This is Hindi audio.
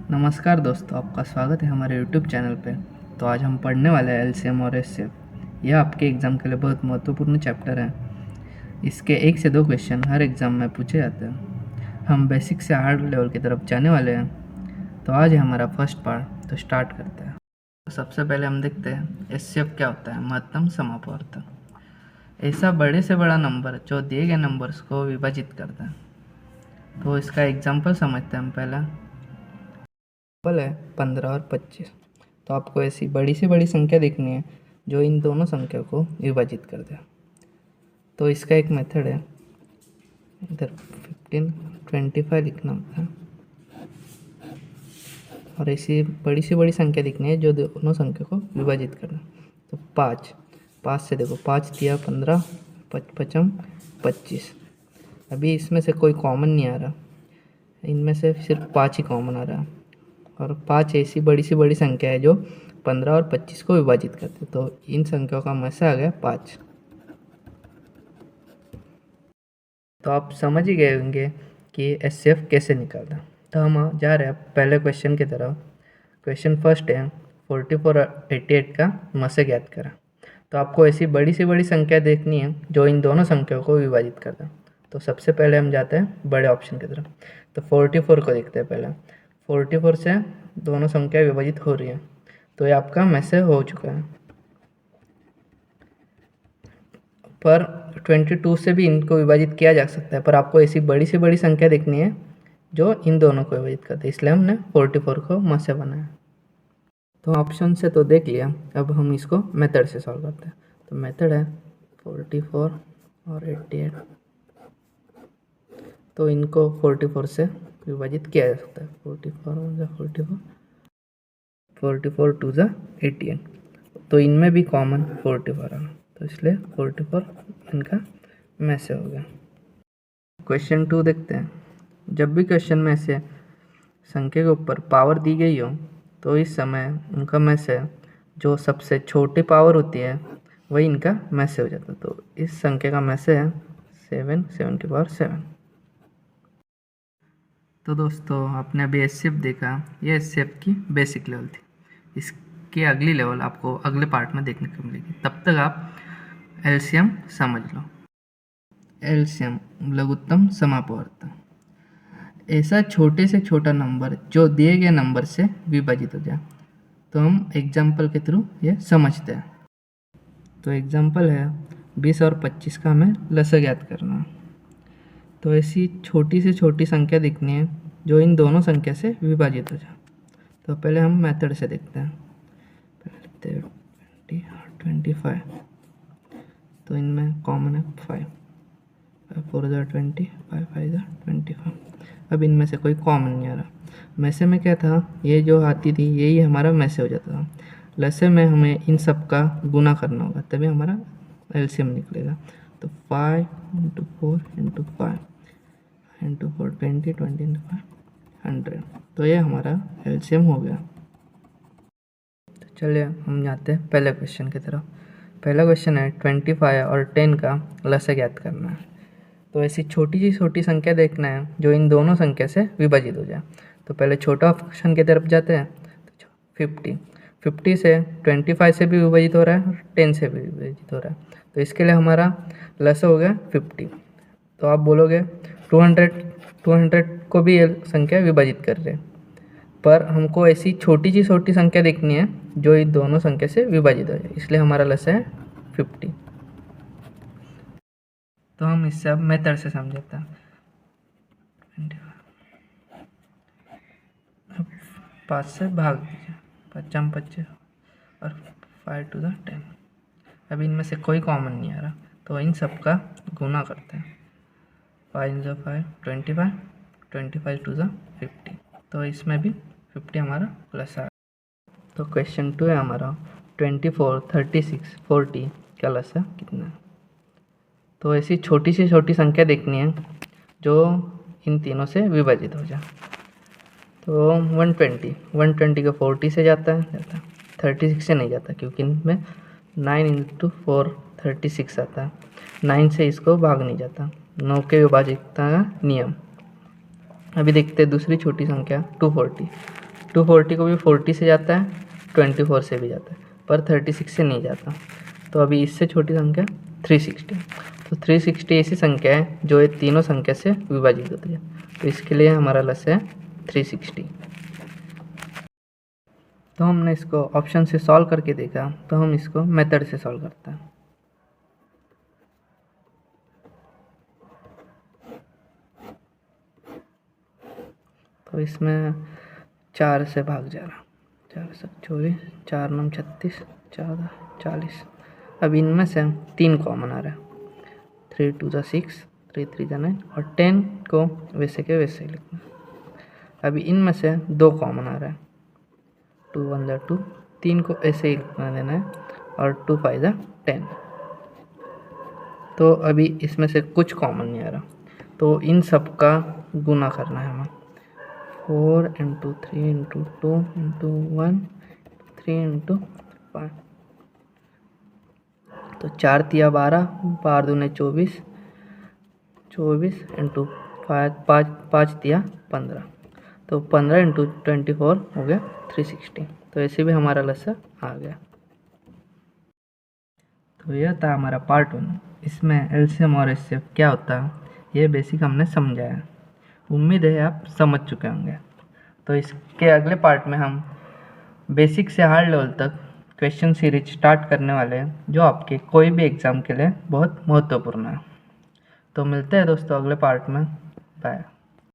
नमस्कार दोस्तों, आपका स्वागत है हमारे YouTube चैनल पे। तो आज हम पढ़ने वाले हैं एलसीएम और एचसीएफ। यह आपके एग्ज़ाम के लिए बहुत महत्वपूर्ण चैप्टर है। इसके 1 से 2 क्वेश्चन हर एग्ज़ाम में पूछे जाते हैं। हम बेसिक से हार्ड लेवल की तरफ जाने वाले हैं। तो आज है हमारा फर्स्ट पार्ट, तो स्टार्ट करते हैं। तो सबसे पहले हम देखते हैं एचसीएफ क्या होता है। महत्तम समापवर्त, ऐसा बड़े से बड़ा नंबर जो दिए गए नंबर्स को विभाजित करता है। तो इसका एग्जाम्पल समझते हैं हम। पहला है 15 और 25। तो आपको ऐसी बड़ी से बड़ी संख्या देखनी है जो इन दोनों संख्या को विभाजित कर दे। तो इसका एक मेथड है, इधर 15 25 लिखना होता है, और ऐसी बड़ी से बड़ी संख्या दिखनी है जो दोनों संख्या को विभाजित करना। तो 5 से देखो, 5 दिया 15, 5 25। अभी इसमें से कोई कॉमन नहीं आ रहा, इनमें से सिर्फ 5 ही कॉमन आ रहा है। और 5 ऐसी बड़ी से बड़ी संख्या है जो 15 और 25 को विभाजित करते हैं। तो इन संख्याओं का मसा आ गया 5। तो आप समझ ही गए होंगे कि एचसीएफ कैसे निकालना। तो हम जा रहे हैं पहले क्वेश्चन की तरफ। क्वेश्चन फर्स्ट है 44 और 88 का मसे ज्ञात करा। तो आपको ऐसी बड़ी से बड़ी संख्या देखनी है जो इन दोनों संख्याओं को विभाजित करता है। तो सबसे पहले हम जाते हैं बड़े ऑप्शन की तरफ। तो 44 को देखते हैं पहले। 44 से दोनों संख्या विभाजित हो रही है, तो ये आपका मैसेज हो चुका है। पर 22 से भी इनको विभाजित किया जा सकता है, पर आपको ऐसी बड़ी से बड़ी संख्या देखनी है जो इन दोनों को विभाजित करते हैं, इसलिए हमने 44 को मसे बनाया। तो ऑप्शन से तो देख लिया, अब हम इसको मेथड से सॉल्व करते हैं। तो मेथड है 44 और 88। तो इनको 44 से विभाजित किया जा सकता है। 44 1 जा 44, 44 2 जा 88। तो इनमें भी कॉमन 44 है, तो इसलिए 44 इनका में से हो गया। क्वेश्चन 2 देखते हैं। जब भी क्वेश्चन में से संख्या के ऊपर पावर दी गई हो, तो इस समय उनका में से जो सबसे छोटी पावर होती है वही इनका में से हो जाता है। तो इस संख्या का में से है 7 की पावर 7। तो दोस्तों, आपने अभी एचसीएफ देखा। ये एचसीएफ की बेसिक लेवल थी। इसकी अगली लेवल आपको अगले पार्ट में देखने को मिलेगी। तब तक आप एलसीएम समझ लो। एलसीएम लघुत्तम समापवर्त, ऐसा छोटे से छोटा नंबर जो दिए गए नंबर से विभाजित हो जाए। तो हम एग्जाम्पल के थ्रू ये समझते हैं। तो एग्जाम्पल है 20 और 25 का हमें लसा ज्ञात करना। तो ऐसी छोटी से छोटी संख्या दिखनी है जो इन दोनों संख्या से विभाजित हो जाए। तो पहले हम मेथड से देखते हैं। पहले 20 और 25, तो इनमें कॉमन है 5 4 जा 20, 5 5 जा 25। अब इनमें से कोई कॉमन नहीं आ रहा। मैसे में क्या था, ये जो आती थी यही हमारा मैसे हो जाता था। लसे में हमें इन सब का गुना करना होगा, तभी हमारा एलसीएम निकलेगा। तो 5 × 4 × 5 × 4 20, 20 × 5 100। तो ये हमारा एलसीएम हो गया। तो चलिए हम जाते हैं पहले क्वेश्चन की तरफ। पहला क्वेश्चन है 25 और 10 का लसा ज्ञात करना है। तो ऐसी छोटी सी छोटी संख्या देखना है जो इन दोनों संख्या से विभाजित हो जाए। तो पहले छोटा ऑप्शन की तरफ जाते हैं। तो 50 से 25 से भी विभाजित हो रहा है और 10 से भी विभाजित हो रहा है। तो इसके लिए हमारा लसा हो गया 50। तो आप बोलोगे 200 को भी ये संख्या विभाजित कर रहे हैं, पर हमको ऐसी छोटी सी छोटी संख्या देखनी है जो इन दोनों संख्या से विभाजित हो जाए, इसलिए हमारा लसा है 50। तो हम इससे अब मेथड से समझते हैं। अब 5 से भाग दीजिए, 5 25 और 5 2 10। अब इनमें से कोई कॉमन नहीं आ रहा, तो इन सब का गुना करते हैं। 5 × 5 25, 25 2 50। तो इसमें भी 50 हमारा प्लस आ। तो क्वेश्चन 2 है हमारा 24 36 40 का लसा कितना है। तो ऐसी छोटी से छोटी संख्या देखनी है जो इन तीनों से विभाजित हो जाए। तो 120 का 40 से जाता है 36 से नहीं जाता, क्योंकि इनमें 9 × 4 36 आता है। 9 से इसको भाग नहीं जाता, 9 के विभाजितता का नियम। अभी देखते हैं दूसरी छोटी संख्या 240। 240 को भी 40 से जाता है, 24 से भी जाता है, पर 36 से नहीं जाता। तो अभी इससे छोटी संख्या 360। तो 360 ऐसी संख्या है जो ये तीनों संख्या से विभाजित होती है, तो इसके लिए हमारा लस है 360। तो हमने इसको ऑप्शन से सॉल्व करके देखा, तो हम इसको मेथड से सॉल्व करते हैं। तो इसमें 4 से भाग जा रहा, 4 7 24, 4 9 36, 14 40। अब इनमें से 3 कॉमन आ रहा है, 3 2 6, 3 3 9, और 10 को वैसे के वैसे ही लिखना। अभी इनमें से 2 कॉमन आ रहा है, 2 1 2, 3 को ऐसे ही लिखना देना है, और 2 5 10। तो अभी इसमें से कुछ कॉमन नहीं आ रहा, तो इन सब का गुना करना है हमें। 4 × 3 × 2 × 1 3 × 5। तो 4 तिया 12, 12 दूने 24, 24 × 5, 5 तिया 15। तो 15 × 24 हो गया 360। तो ऐसे भी हमारा लसा आ गया। तो यह था हमारा पार्ट 1। इसमें एलसीएम और एचसीएफ क्या होता है ये बेसिक हमने समझाया। उम्मीद है आप समझ चुके होंगे। तो इसके अगले पार्ट में हम बेसिक से हार्ड लेवल तक क्वेश्चन सीरीज स्टार्ट करने वाले हैं, जो आपके कोई भी एग्ज़ाम के लिए बहुत महत्वपूर्ण है। तो मिलते हैं दोस्तों अगले पार्ट में। बाय।